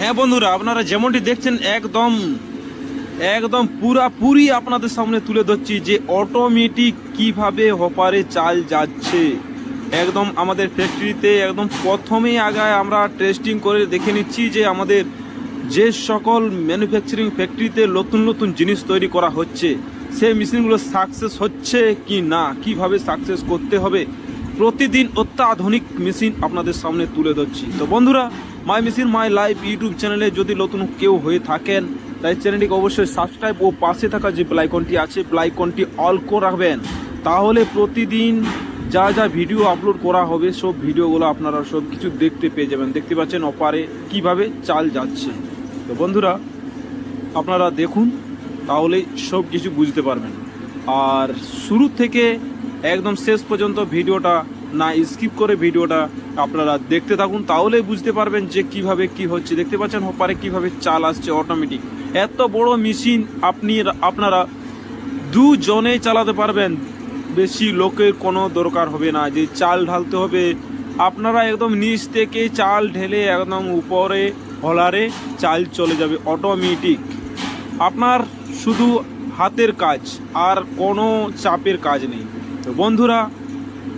হ্যাঁ বন্ধুরা, আপনারা যেমনটি দেখছেন একদম একদম পুরাপুরি আপনাদের সামনে তুলে ধরছি যে অটোমেটিক কিভাবে হপারে চাল যাচ্ছে। একদম আমাদের ফ্যাক্টরিতে একদম প্রথমেই আগে আমরা টেস্টিং করে দেখে নিচ্ছি যে আমাদের যে সকল ম্যানুফ্যাকচারিং ফ্যাক্টরিতে নতুন নতুন জিনিস তৈরি করা হচ্ছে সেই মেশিনগুলো সাকসেস হচ্ছে কি না, কিভাবে সাকসেস করতে হবে। প্রতিদিন অত্যাধুনিক মেশিন আপনাদের সামনে তুলে ধরছি। তো বন্ধুরা, my machine my life YouTube চ্যানেলে যদি নতুন কেউ হয়ে থাকেন তাই চ্যানেলটিকে অবশ্যই সাবস্ক্রাইব ও পাশে থাকা যে বেল আইকনটি আছে বেল আইকনটি অল করে রাখবেন। তাহলে প্রতিদিন যা যা ভিডিও আপলোড করা হবে সব ভিডিওগুলো আপনারা সব কিছু দেখতে পেয়ে যাবেন। দেখতে পাচ্ছেন অপারে কিভাবে চাল যাচ্ছে। তো বন্ধুরা, আপনারা দেখুন, তাহলেই সব কিছু বুঝতে পারবেন। আর শুরু থেকে একদম শেষ পর্যন্ত ভিডিওটা না স্কিপ করে ভিডিওটা আপনারা দেখতে থাকুন, তাহলেই বুঝতে পারবেন যে কিভাবে কি হচ্ছে। দেখতে পাচ্ছেন হপারে কিভাবে চাল আসছে অটোমেটিক। এত বড় মেশিন আপনারা দুজনেই চালাতে পারবেন, বেশি লোকের কোনো দরকার হবে না যে চাল ঢালতে হবে। আপনারা একদম নিচ থেকে চাল ঢেলে একদম উপরে হলারে চাল চলে যাবে অটোমেটিক। আপনার শুধু হাতের কাজ, আর কোনো চাপের কাজ নেই। তো বন্ধুরা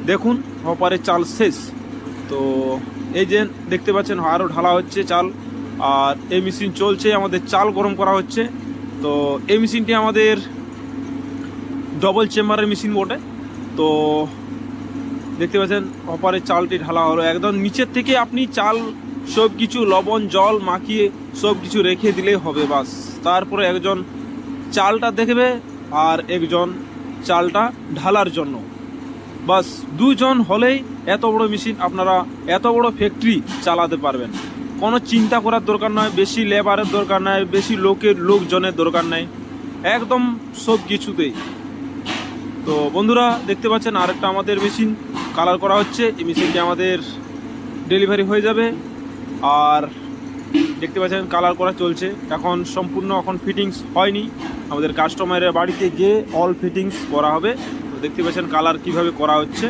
দেখুন, হপারে চাল শেষ। তো এই যে দেখতে পাচ্ছেন আরও ঢালা হচ্ছে চাল, আর এই মেশিন চলছে, আমাদের চাল গরম করা হচ্ছে। তো এই মেশিনটি আমাদের ডবল চেম্বারের মেশিন বটে। তো দেখতে পাচ্ছেন হপারে চালটি ঢালা হলো, একদম নিচের থেকে আপনি চাল সব কিছু লবণ জল মাখিয়ে সব কিছু রেখে দিলেই হবে বাস। তারপরে একজন চালটা দেখবে আর একজন চালটা ঢালার জন্য, বাস দুজন হলেই এত বড় মেশিন আপনারা এত বড় ফ্যাক্টরি চালাতে পারবেন। কোনো চিন্তা করার দরকার নয়, বেশি লেবারের দরকার নাই, বেশি লোকজনের দরকার নাই, একদম সব কিছুতেই। তো বন্ধুরা দেখতে পাচ্ছেন আরেকটা আমাদের মেশিন কালার করা হচ্ছে। এই মেশিনটি আমাদের ডেলিভারি হয়ে যাবে। আর দেখতে পাচ্ছেন কালার করা চলছে, এখন সম্পূর্ণ এখন ফিটিংস হয়নি, আমাদের কাস্টমারের বাড়িতে গিয়ে অল ফিটিংস করা হবে। তো দেখতে পাচ্ছেন কালার কিভাবে করা হচ্ছে,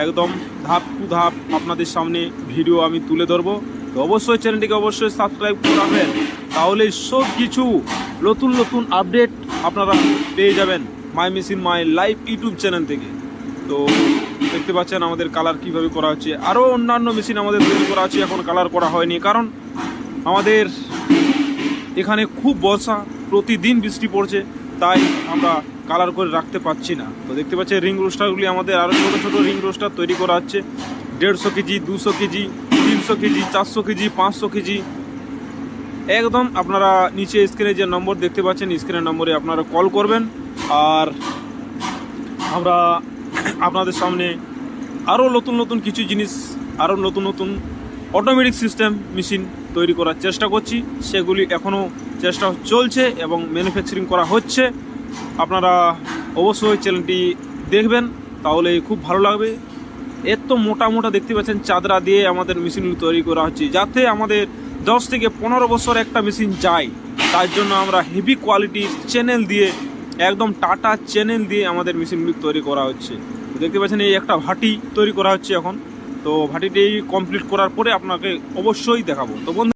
একদম ধাপ টু ধাপ আপনাদের সামনে ভিডিও আমি তুলে ধরবো। তো অবশ্যই চ্যানেলটিকে অবশ্যই সাবস্ক্রাইব করবেন, তাহলে সব কিছু নতুন নতুন আপডেট আপনারা পেয়ে যাবেন my machine my life YouTube channel থেকে। তো দেখতে পাচ্ছেন আমাদের কালার কিভাবে করা হচ্ছে। আরও অন্যান্য মেশিন আমাদের তৈরি করা আছে, এখন কালার করা হয়নি, কারণ আমাদের এখানে খুব বর্ষা, প্রতিদিন বৃষ্টি পড়ছে, তাই আমরা কালার করে রাখতে পারছি না। তো দেখতে পাচ্ছেন রিং রোস্টারগুলি আমাদের আরও ছোটো ছোটো রিং রোস্টার তৈরি করা হচ্ছে, 150 KG 200 KG 300 KG 400 KG 500 KG. একদম আপনারা নিচে স্ক্রিনে যে নম্বর দেখতে পাচ্ছেন স্ক্রিনের নম্বরে আপনারা কল করবেন, আর আমরা আপনাদের সামনে আরও নতুন নতুন কিছু জিনিস, আরও নতুন নতুন অটোমেটিক সিস্টেম মেশিন তৈরি করার চেষ্টা করছি। সেগুলি এখনও চেষ্টা চলছে এবং ম্যানুফ্যাকচারিং করা হচ্ছে। আপনারা অবশ্যই চ্যানেলটি দেখবেন, তাহলে খুব ভালো লাগবে। এত মোটা মোটা দেখতে পাচ্ছেন চাদরা দিয়ে আমাদের মেশিনগুলি তৈরি করা হচ্ছে, যাতে আমাদের 10 থেকে 15 বছর একটা মেশিন যায়। তার জন্য আমরা হেভি কোয়ালিটির চ্যানেল দিয়ে, একদম টাটা চ্যানেল দিয়ে আমাদের মেশিনগুলি তৈরি করা হচ্ছে। তো দেখতে পাচ্ছেন এই একটা ভাটি তৈরি করা হচ্ছে এখন। তো ভাটিটি কমপ্লিট করার পরে আপনাকে অবশ্যই দেখাবো। তো বন্ধু